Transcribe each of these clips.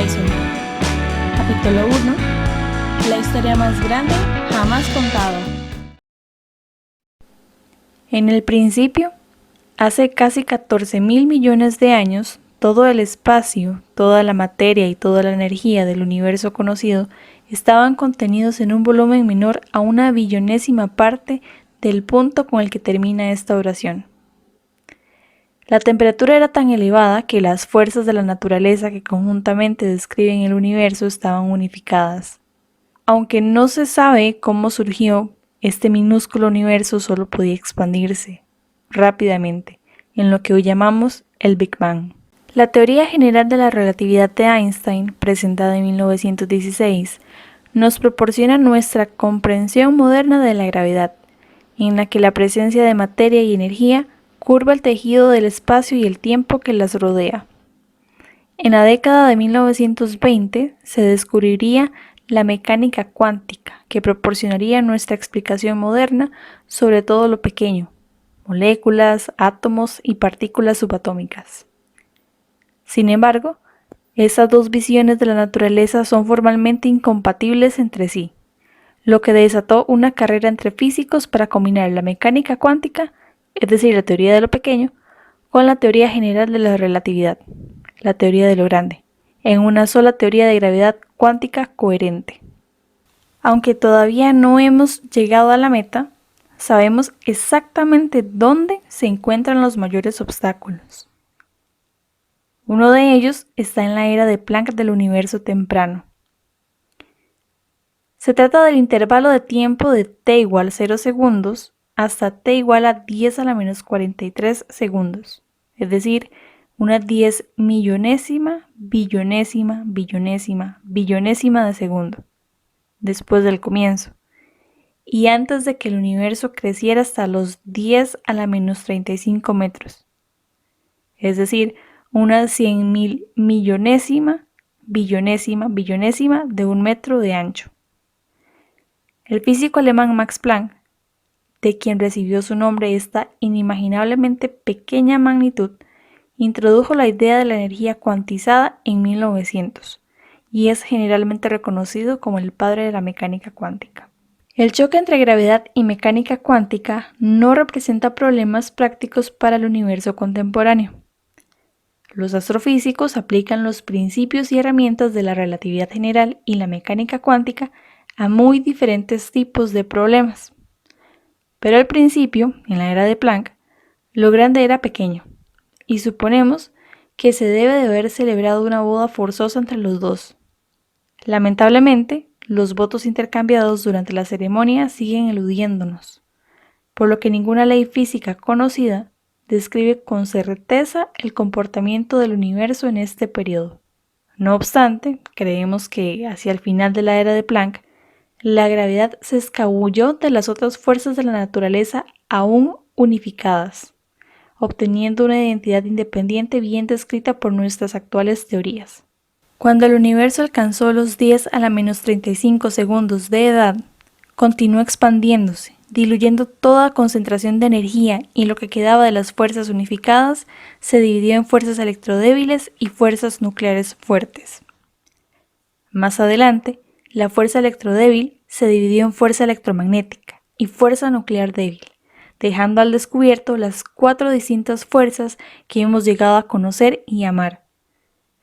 Horizon. Capítulo 1. La historia más grande jamás contada. En el principio, hace casi 14.000 millones de años, todo el espacio, toda la materia y toda la energía del universo conocido estaban contenidos en un volumen menor a una billonésima parte del punto con el que termina esta oración. La temperatura era tan elevada que las fuerzas de la naturaleza que conjuntamente describen el universo estaban unificadas. Aunque no se sabe cómo surgió, este minúsculo universo solo podía expandirse rápidamente, en lo que hoy llamamos el Big Bang. La teoría general de la relatividad de Einstein, presentada en 1916, nos proporciona nuestra comprensión moderna de la gravedad, en la que la presencia de materia y energía curva el tejido del espacio y el tiempo que las rodea. En la década de 1920 se descubriría la mecánica cuántica, que proporcionaría nuestra explicación moderna sobre todo lo pequeño, moléculas, átomos y partículas subatómicas. Sin embargo, estas dos visiones de la naturaleza son formalmente incompatibles entre sí, lo que desató una carrera entre físicos para combinar la mecánica cuántica, es decir, la teoría de lo pequeño, con la teoría general de la relatividad, la teoría de lo grande, en una sola teoría de gravedad cuántica coherente. Aunque todavía no hemos llegado a la meta, sabemos exactamente dónde se encuentran los mayores obstáculos. Uno de ellos está en la era de Planck del universo temprano. Se trata del intervalo de tiempo de t igual 0 segundos hasta t igual a 10 a la menos 43 segundos, es decir, una 10 millonésima, billonésima, billonésima, billonésima de segundo, después del comienzo, y antes de que el universo creciera hasta los 10 a la menos 35 metros, es decir, una 100.000 millonésima, billonésima, billonésima de 1 metro de ancho. El físico alemán Max Planck, de quien recibió su nombre esta inimaginablemente pequeña magnitud, introdujo la idea de la energía cuantizada en 1900 y es generalmente reconocido como el padre de la mecánica cuántica. El choque entre gravedad y mecánica cuántica no representa problemas prácticos para el universo contemporáneo. Los astrofísicos aplican los principios y herramientas de la relatividad general y la mecánica cuántica a muy diferentes tipos de problemas. Pero al principio, en la era de Planck, lo grande era pequeño, y suponemos que se debe de haber celebrado una boda forzosa entre los dos. Lamentablemente, los votos intercambiados durante la ceremonia siguen eludiéndonos, por lo que ninguna ley física conocida describe con certeza el comportamiento del universo en este periodo. No obstante, creemos que hacia el final de la era de Planck, la gravedad se escabulló de las otras fuerzas de la naturaleza aún unificadas, obteniendo una identidad independiente bien descrita por nuestras actuales teorías. Cuando el universo alcanzó los 10 a la menos 35 segundos de edad, continuó expandiéndose, diluyendo toda concentración de energía, y lo que quedaba de las fuerzas unificadas se dividió en fuerzas electrodébiles y fuerzas nucleares fuertes. Más adelante, la fuerza electrodébil se dividió en fuerza electromagnética y fuerza nuclear débil, dejando al descubierto las 4 distintas fuerzas que hemos llegado a conocer y amar.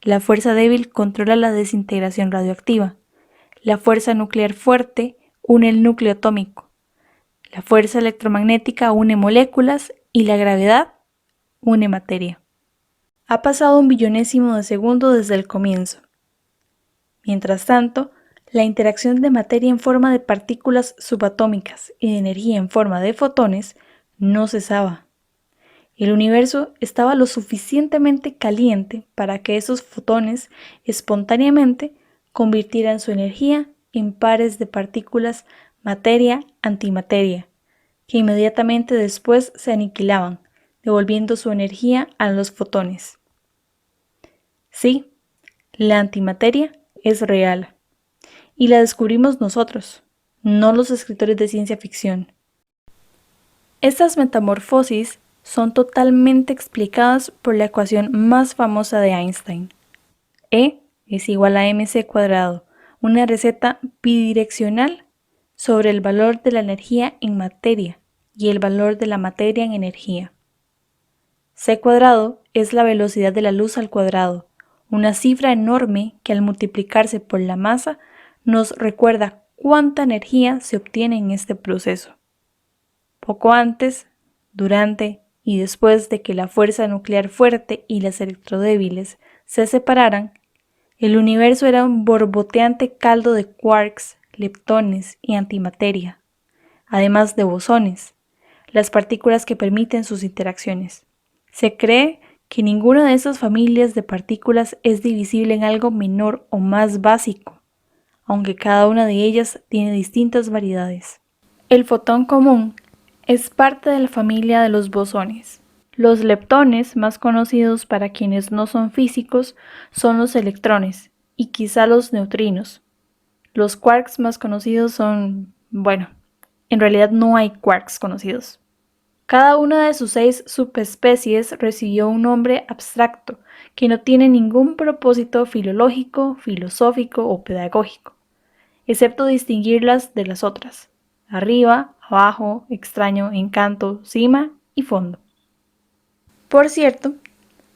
La fuerza débil controla la desintegración radioactiva. La fuerza nuclear fuerte une el núcleo atómico. La fuerza electromagnética une moléculas y la gravedad une materia. Ha pasado 1 billonésimo de segundo desde el comienzo. Mientras tanto, la interacción de materia en forma de partículas subatómicas y de energía en forma de fotones no cesaba. El universo estaba lo suficientemente caliente para que esos fotones espontáneamente convirtieran su energía en pares de partículas materia-antimateria, que inmediatamente después se aniquilaban, devolviendo su energía a los fotones. Sí, la antimateria es real, y la descubrimos nosotros, no los escritores de ciencia ficción. Estas metamorfosis son totalmente explicadas por la ecuación más famosa de Einstein, E es igual a mc², una receta bidireccional sobre el valor de la energía en materia y el valor de la materia en energía. c² es la velocidad de la luz al cuadrado, una cifra enorme que al multiplicarse por la masa nos recuerda cuánta energía se obtiene en este proceso. Poco antes, durante y después de que la fuerza nuclear fuerte y las electrodébiles se separaran, el universo era un borboteante caldo de quarks, leptones y antimateria, además de bosones, las partículas que permiten sus interacciones. Se cree que ninguna de esas familias de partículas es divisible en algo menor o más básico, aunque cada una de ellas tiene distintas variedades. El fotón común es parte de la familia de los bosones. Los leptones, más conocidos para quienes no son físicos, son los electrones y quizá los neutrinos. Los quarks más conocidos son, bueno, en realidad no hay quarks conocidos. Cada una de sus 6 subespecies recibió un nombre abstracto que no tiene ningún propósito filológico, filosófico o pedagógico, excepto distinguirlas de las otras: arriba, abajo, extraño, encanto, cima y fondo. Por cierto,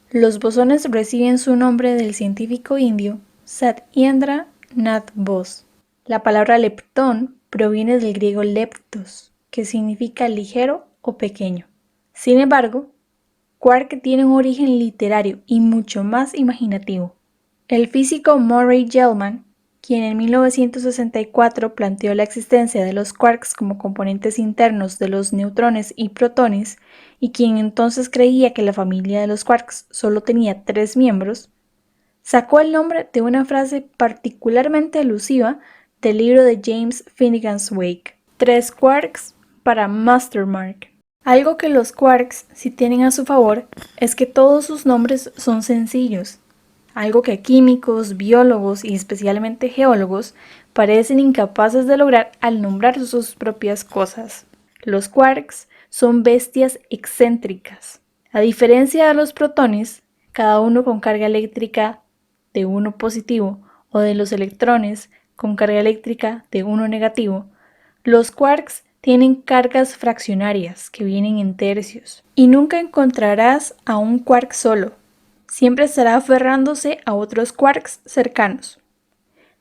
los bosones reciben su nombre del científico indio Satyendra Nath Bose. La palabra leptón proviene del griego leptos, que significa ligero o pequeño. Sin embargo, quark tiene un origen literario y mucho más imaginativo. El físico Murray Gell-Mann, quien en 1964 planteó la existencia de los quarks como componentes internos de los neutrones y protones, y quien entonces creía que la familia de los quarks solo tenía 3 miembros, sacó el nombre de una frase particularmente alusiva del libro de James Finnegan's Wake: 3 quarks para Mastermark. Algo que los quarks sí tienen a su favor es que todos sus nombres son sencillos, algo que químicos, biólogos y especialmente geólogos parecen incapaces de lograr al nombrar sus propias cosas. Los quarks son bestias excéntricas. A diferencia de los protones, cada uno con carga eléctrica de 1 positivo o de los electrones con carga eléctrica de 1 negativo, los quarks tienen cargas fraccionarias que vienen en tercios. Y nunca encontrarás a un quark solo. Siempre estará aferrándose a otros quarks cercanos.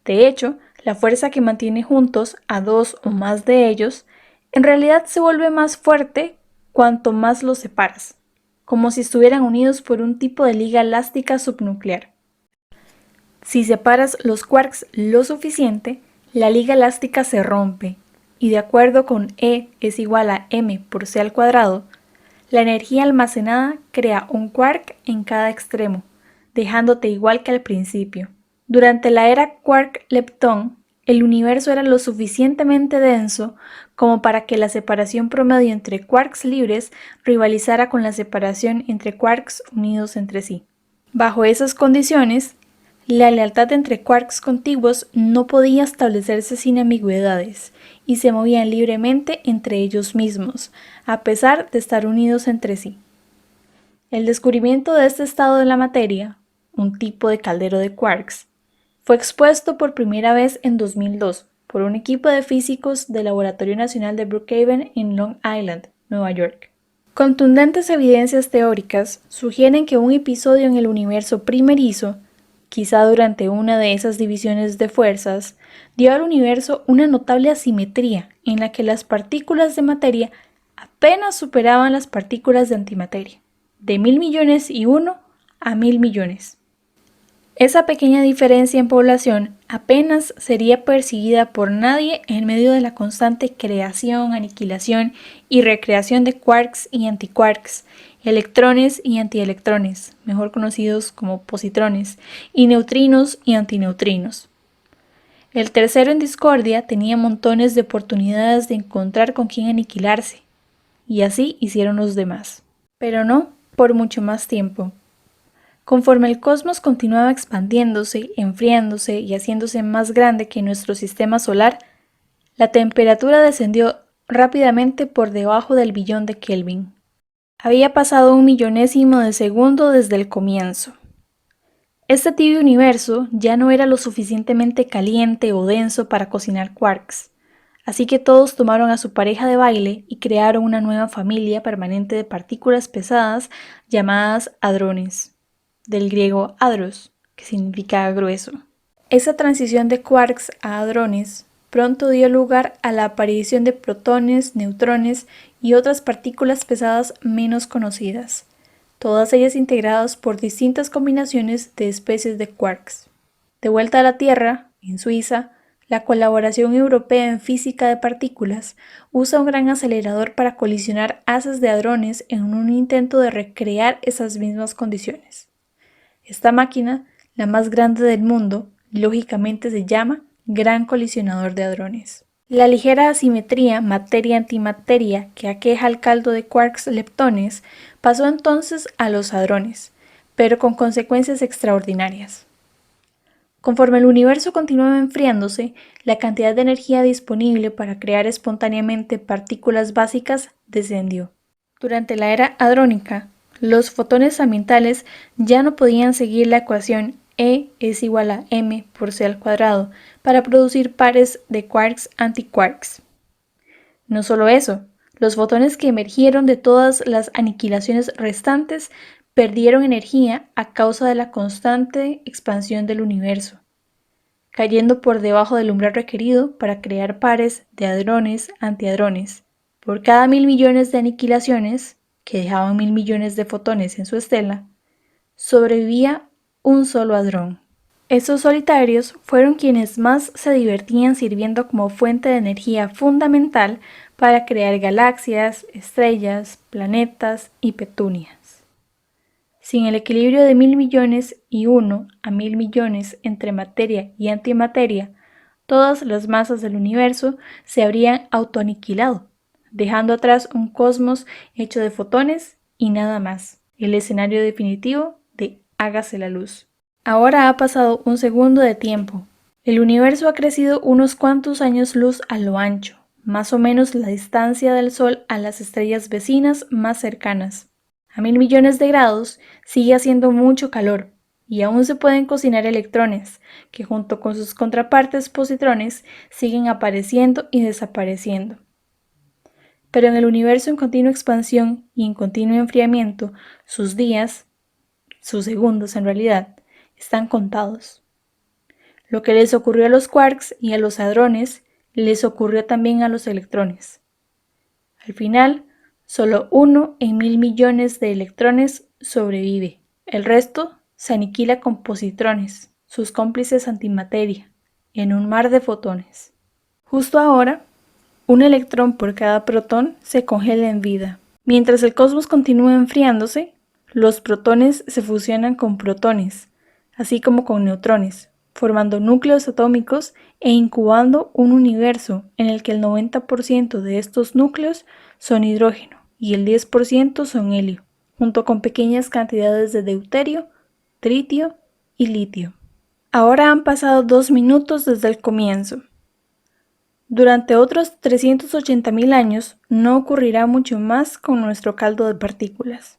De hecho, la fuerza que mantiene juntos a 2 o más de ellos en realidad se vuelve más fuerte cuanto más los separas, como si estuvieran unidos por un tipo de liga elástica subnuclear. Si separas los quarks lo suficiente, la liga elástica se rompe, y de acuerdo con E es igual a m por c al cuadrado, la energía almacenada crea un quark en cada extremo, dejándote igual que al principio. Durante la era quark-leptón, el universo era lo suficientemente denso como para que la separación promedio entre quarks libres rivalizara con la separación entre quarks unidos entre sí. Bajo esas condiciones, la lealtad entre quarks contiguos no podía establecerse sin ambigüedades y se movían libremente entre ellos mismos, a pesar de estar unidos entre sí. El descubrimiento de este estado de la materia, un tipo de caldero de quarks, fue expuesto por primera vez en 2002 por un equipo de físicos del Laboratorio Nacional de Brookhaven en Long Island, Nueva York. Contundentes evidencias teóricas sugieren que un episodio en el universo primerizo, quizá durante una de esas divisiones de fuerzas, dio al universo una notable asimetría en la que las partículas de materia apenas superaban las partículas de antimateria, de 1000.000.001 a 1000 millones. Esa pequeña diferencia en población apenas sería percibida por nadie en medio de la constante creación, aniquilación y recreación de quarks y antiquarks, electrones y antielectrones, mejor conocidos como positrones, y neutrinos y antineutrinos. El tercero en discordia tenía montones de oportunidades de encontrar con quién aniquilarse, y así hicieron los demás. Pero no por mucho más tiempo. Conforme el cosmos continuaba expandiéndose, enfriándose y haciéndose más grande que nuestro sistema solar, la temperatura descendió rápidamente por debajo del billón de Kelvin. Había pasado 1 millonésimo de segundo desde el comienzo. Este tibio universo ya no era lo suficientemente caliente o denso para cocinar quarks, así que todos tomaron a su pareja de baile y crearon una nueva familia permanente de partículas pesadas llamadas hadrones, del griego hadros, que significa grueso. Esa transición de quarks a hadrones pronto dio lugar a la aparición de protones, neutrones y otras partículas pesadas menos conocidas, todas ellas integradas por distintas combinaciones de especies de quarks. De vuelta a la Tierra, en Suiza, la colaboración europea en física de partículas usa un gran acelerador para colisionar haces de hadrones en un intento de recrear esas mismas condiciones. Esta máquina, la más grande del mundo, lógicamente se llama Gran Colisionador de Hadrones. La ligera asimetría materia-antimateria que aqueja al caldo de quarks leptones pasó entonces a los hadrones, pero con consecuencias extraordinarias. Conforme el universo continuaba enfriándose, la cantidad de energía disponible para crear espontáneamente partículas básicas descendió. Durante la era hadrónica, los fotones ambientales ya no podían seguir la ecuación E es igual a m por c al cuadrado para producir pares de quarks-antiquarks. No solo eso, los fotones que emergieron de todas las aniquilaciones restantes perdieron energía a causa de la constante expansión del universo, cayendo por debajo del umbral requerido para crear pares de hadrones-antihadrones. Por cada 1.000 millones de aniquilaciones, que dejaban 1.000 millones de fotones en su estela, sobrevivía un solo hadrón. Estos solitarios fueron quienes más se divertían sirviendo como fuente de energía fundamental para crear galaxias, estrellas, planetas y petunias. Sin el equilibrio de 1.000 millones y 1 a 1.000 millones entre materia y antimateria, todas las masas del universo se habrían autoaniquilado, dejando atrás un cosmos hecho de fotones y nada más, el escenario definitivo de hágase la luz. Ahora ha pasado un segundo de tiempo. El universo ha crecido unos cuantos años luz a lo ancho, más o menos la distancia del Sol a las estrellas vecinas más cercanas. A 1.000 millones de grados sigue haciendo mucho calor, y aún se pueden cocinar electrones, que junto con sus contrapartes positrones siguen apareciendo y desapareciendo. Pero en el universo en continua expansión y en continuo enfriamiento, sus días, sus segundos en realidad, están contados. Lo que les ocurrió a los quarks y a los hadrones, les ocurrió también a los electrones. Al final, solo 1 en 1.000 millones de electrones sobrevive. El resto se aniquila con positrones, sus cómplices antimateria, en un mar de fotones. Justo ahora, un electrón por cada protón se congela en vida. Mientras el cosmos continúa enfriándose, los protones se fusionan con protones, así como con neutrones, formando núcleos atómicos e incubando un universo en el que el 90% de estos núcleos son hidrógeno y el 10% son helio, junto con pequeñas cantidades de deuterio, tritio y litio. Ahora han pasado 2 minutos desde el comienzo. Durante otros 380.000 años no ocurrirá mucho más con nuestro caldo de partículas.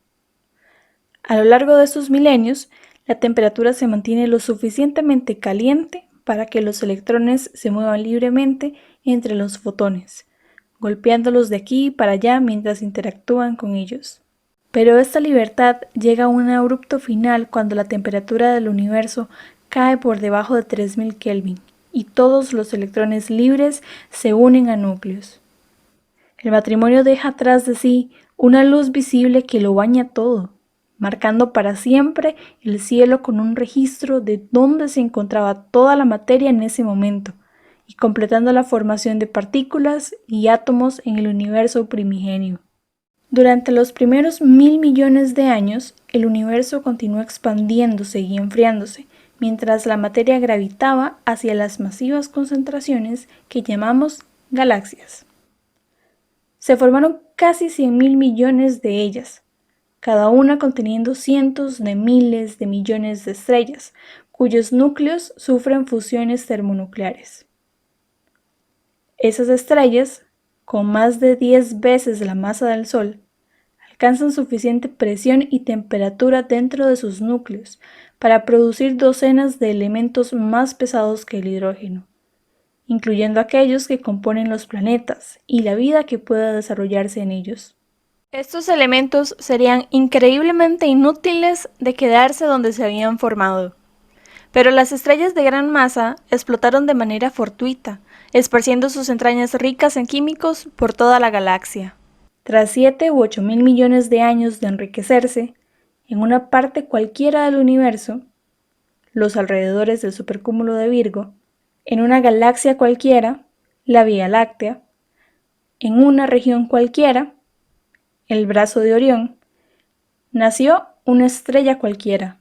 A lo largo de estos milenios, la temperatura se mantiene lo suficientemente caliente para que los electrones se muevan libremente entre los fotones, golpeándolos de aquí para allá mientras interactúan con ellos. Pero esta libertad llega a un abrupto final cuando la temperatura del universo cae por debajo de 3.000 Kelvin y todos los electrones libres se unen a núcleos. El matrimonio deja atrás de sí una luz visible que lo baña todo, marcando para siempre el cielo con un registro de dónde se encontraba toda la materia en ese momento, y completando la formación de partículas y átomos en el universo primigenio. Durante los primeros 1.000 millones de años, el universo continuó expandiéndose y enfriándose, mientras la materia gravitaba hacia las masivas concentraciones que llamamos galaxias. Se formaron casi 100.000 millones de ellas, cada una conteniendo cientos de miles de millones de estrellas, cuyos núcleos sufren fusiones termonucleares. Esas estrellas, con más de 10 veces la masa del Sol, alcanzan suficiente presión y temperatura dentro de sus núcleos para producir docenas de elementos más pesados que el hidrógeno, incluyendo aquellos que componen los planetas y la vida que pueda desarrollarse en ellos. Estos elementos serían increíblemente inútiles de quedarse donde se habían formado. Pero las estrellas de gran masa explotaron de manera fortuita, esparciendo sus entrañas ricas en químicos por toda la galaxia. Tras 7 u 8 mil millones de años de enriquecerse, en una parte cualquiera del universo, los alrededores del supercúmulo de Virgo, en una galaxia cualquiera, la Vía Láctea, en una región cualquiera, el brazo de Orión, nació una estrella cualquiera,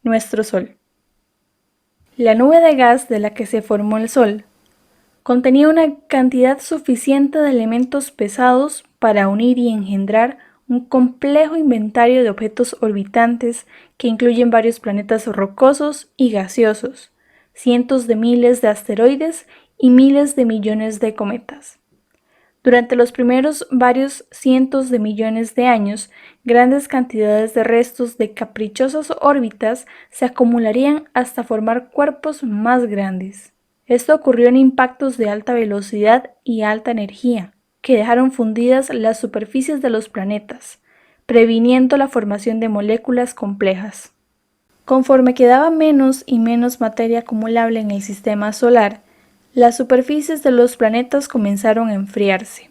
nuestro Sol. La nube de gas de la que se formó el Sol contenía una cantidad suficiente de elementos pesados para unir y engendrar un complejo inventario de objetos orbitantes que incluyen varios planetas rocosos y gaseosos, cientos de miles de asteroides y miles de millones de cometas. Durante los primeros varios cientos de millones de años, grandes cantidades de restos de caprichosas órbitas se acumularían hasta formar cuerpos más grandes. Esto ocurrió en impactos de alta velocidad y alta energía, que dejaron fundidas las superficies de los planetas, previniendo la formación de moléculas complejas. Conforme quedaba menos y menos materia acumulable en el sistema solar, las superficies de los planetas comenzaron a enfriarse.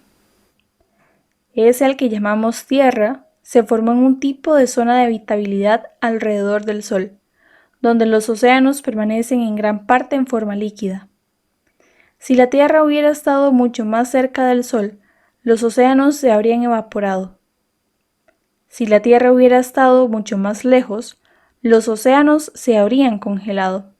Ese al que llamamos Tierra se formó en un tipo de zona de habitabilidad alrededor del Sol, donde los océanos permanecen en gran parte en forma líquida. Si la Tierra hubiera estado mucho más cerca del Sol, los océanos se habrían evaporado. Si la Tierra hubiera estado mucho más lejos, los océanos se habrían congelado.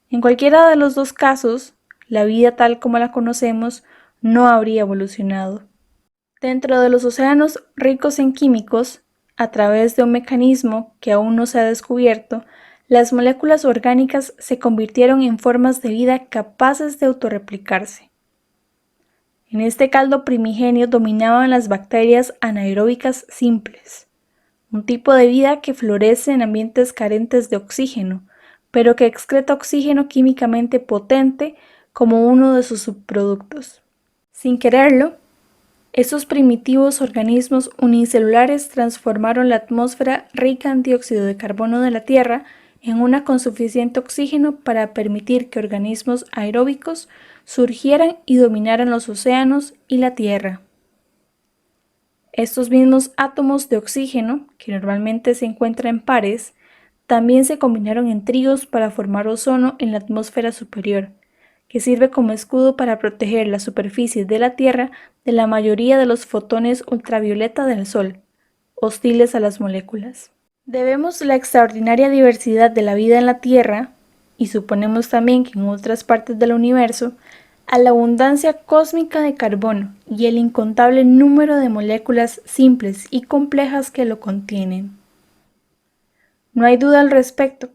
En cualquiera de los dos casos, la vida tal como la conocemos no habría evolucionado. Dentro de los océanos ricos en químicos, a través de un mecanismo que aún no se ha descubierto, las moléculas orgánicas se convirtieron en formas de vida capaces de autorreplicarse. En este caldo primigenio dominaban las bacterias anaeróbicas simples, un tipo de vida que florece en ambientes carentes de oxígeno, pero que excreta oxígeno químicamente potente como uno de sus subproductos. Sin quererlo, esos primitivos organismos unicelulares transformaron la atmósfera rica en dióxido de carbono de la Tierra en una con suficiente oxígeno para permitir que organismos aeróbicos surgieran y dominaran los océanos y la Tierra. Estos mismos átomos de oxígeno, que normalmente se encuentran en pares, también se combinaron en tríos para formar ozono en la atmósfera superior, que sirve como escudo para proteger la superficie de la Tierra de la mayoría de los fotones ultravioleta del Sol, hostiles a las moléculas. Debemos la extraordinaria diversidad de la vida en la Tierra, y suponemos también que en otras partes del universo, a la abundancia cósmica de carbono y el incontable número de moléculas simples y complejas que lo contienen. No hay duda al respecto,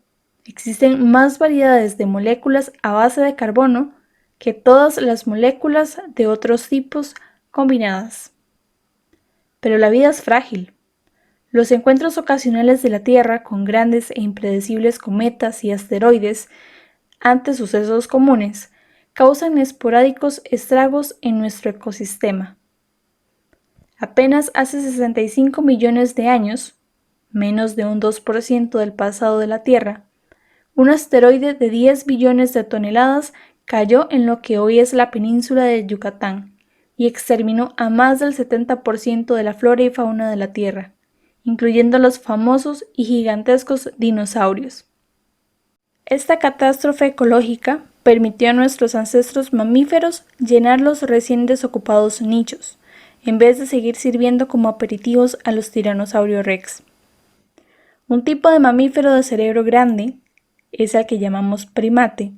existen más variedades de moléculas a base de carbono que todas las moléculas de otros tipos combinadas. Pero la vida es frágil. Los encuentros ocasionales de la Tierra con grandes e impredecibles cometas y asteroides, ante sucesos comunes, causan esporádicos estragos en nuestro ecosistema. Apenas hace 65 millones de años, menos de un 2% del pasado de la Tierra, un asteroide de 10 billones de toneladas cayó en lo que hoy es la península de Yucatán y exterminó a más del 70% de la flora y fauna de la Tierra, incluyendo los famosos y gigantescos dinosaurios. Esta catástrofe ecológica permitió a nuestros ancestros mamíferos llenar los recién desocupados nichos, en vez de seguir sirviendo como aperitivos a los Tyrannosaurus rex. Un tipo de mamífero de cerebro grande, ese al que llamamos primate,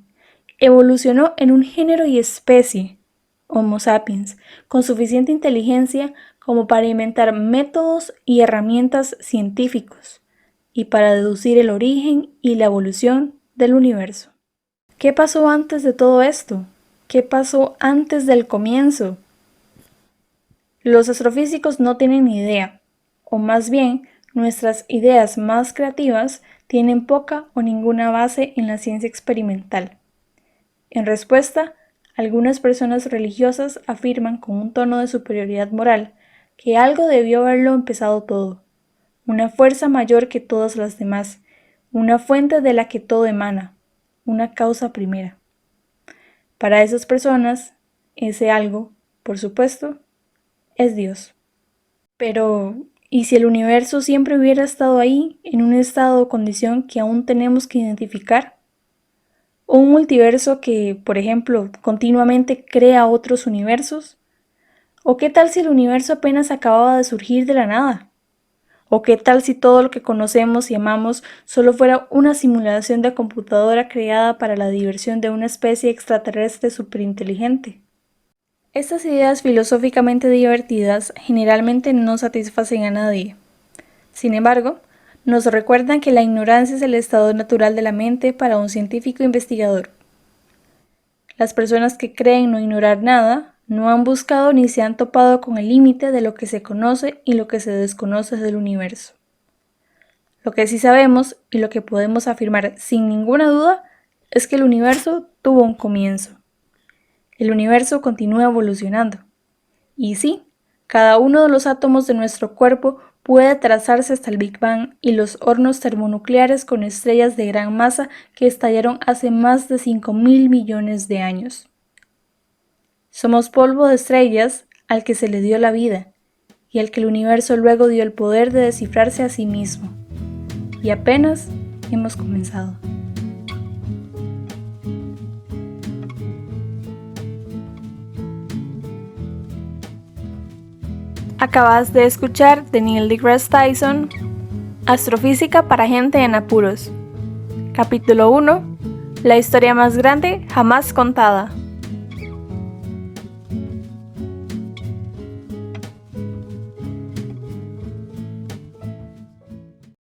evolucionó en un género y especie, Homo sapiens, con suficiente inteligencia como para inventar métodos y herramientas científicos y para deducir el origen y la evolución del universo. ¿Qué pasó antes de todo esto? ¿Qué pasó antes del comienzo? Los astrofísicos no tienen ni idea, o más bien, nuestras ideas más creativas tienen poca o ninguna base en la ciencia experimental. En respuesta, algunas personas religiosas afirman con un tono de superioridad moral que algo debió haberlo empezado todo, una fuerza mayor que todas las demás, una fuente de la que todo emana, una causa primera. Para esas personas, ese algo, por supuesto, es Dios. Pero, ¿y si el universo siempre hubiera estado ahí, en un estado o condición que aún tenemos que identificar? ¿O un multiverso que, por ejemplo, continuamente crea otros universos? ¿O qué tal si el universo apenas acababa de surgir de la nada? ¿O qué tal si todo lo que conocemos y amamos solo fuera una simulación de computadora creada para la diversión de una especie extraterrestre superinteligente? Estas ideas filosóficamente divertidas generalmente no satisfacen a nadie. Sin embargo, nos recuerdan que la ignorancia es el estado natural de la mente para un científico investigador. Las personas que creen no ignorar nada no han buscado ni se han topado con el límite de lo que se conoce y lo que se desconoce del universo. Lo que sí sabemos y lo que podemos afirmar sin ninguna duda es que el universo tuvo un comienzo. El universo continúa evolucionando. Y sí, cada uno de los átomos de nuestro cuerpo puede trazarse hasta el Big Bang y los hornos termonucleares con estrellas de gran masa que estallaron hace más de 5.000 millones de años. Somos polvo de estrellas al que se le dio la vida y al que el universo luego dio el poder de descifrarse a sí mismo. Y apenas hemos comenzado. Acabas de escuchar de Neil deGrasse Tyson, Astrofísica para gente en apuros. Capítulo 1. La historia más grande jamás contada.